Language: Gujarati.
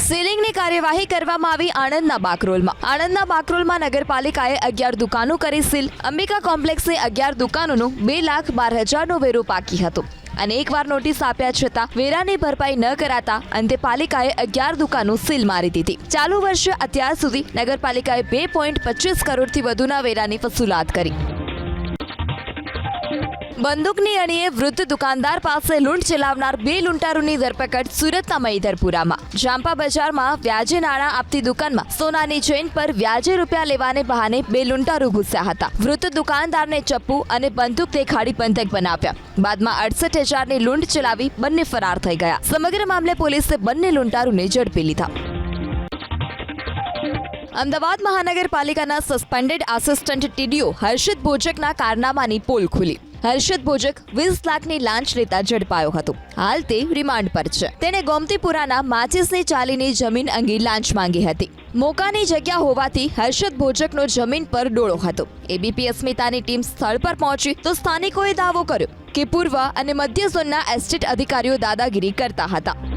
સીલિંગની કાર્યવાહી કરવામાં આવી આણંદના બાકરોલમાં નગરપાલિકાએ 11 દુકાનો કરી સીલ. અંબિકા કોમ્પ્લેક્સની 11 દુકાનોનો 2,12,000નો વેરો બાકી હતો અને એકવાર નોટિસ આપ્યા છતાં વેરાની ભરપાઈ ન કરાતા અંતે પાલિકાએ 11 દુકાનો સીલ મારી દીધી. ચાલુ વર્ષે અત્યાર સુધી નગરપાલિકાએ 2.25 કરોડથી વધુના વેરાની વસૂલાત કરી. બંદૂકની અણીએ વૃદ્ધ દુકાનદાર પાસે લૂંટ ચલાવનાર 2 લૂંટારૂની ધરપકડ સુરતના મહીધરપુરામાં. જાંપા બજારમાં વ્યાજે નાણાં આપતી દુકાનમાં સોનાની ચેઇન પર વ્યાજે રૂપિયા લેવાને બહાને 2 લૂંટારૂ ઘૂસ્યા હતા. વૃદ્ધ દુકાનદારને ચપ્પુ અને બંદૂક દેખાડી બંધક બનાવ્યા. બાદમાં 68,000ની લૂંટ ચલાવી બંને ફરાર થઈ ગયા. સમગ્ર મામલે પોલીસે બંને લૂંટારૂને ઝડપી લીધા. અમદાવાદ મહાનગરપાલિકાના સસ્પેન્ડેડ આસિસ્ટન્ટ ટીડીઓ હર્ષિત ભોજકના કારનામાની પોલ ખુલી. હર્ષિત ભોજક 20 લાખની લાંચ લેતા ઝડપાયો હતો. હાલ તે રિમાન્ડ પર છે. તેણે ગોમતીપુરાના માચીસની ચાલીની જમીન અંગે લાંચ માંગી હતી. મોકાની જગ્યા હોવાથી હર્ષિત ભોજકનો જમીન પર ડોળો હતો. એબીપી અસ્મિતાની ટીમ સ્થળ પર પહોંચી તો સ્થાનિકોએ દાવો કર્યો કે પૂર્વ અને મધ્ય ઝોનના એસ્ટેટ અધિકારીઓ દાદાગીરી કરતા હતા.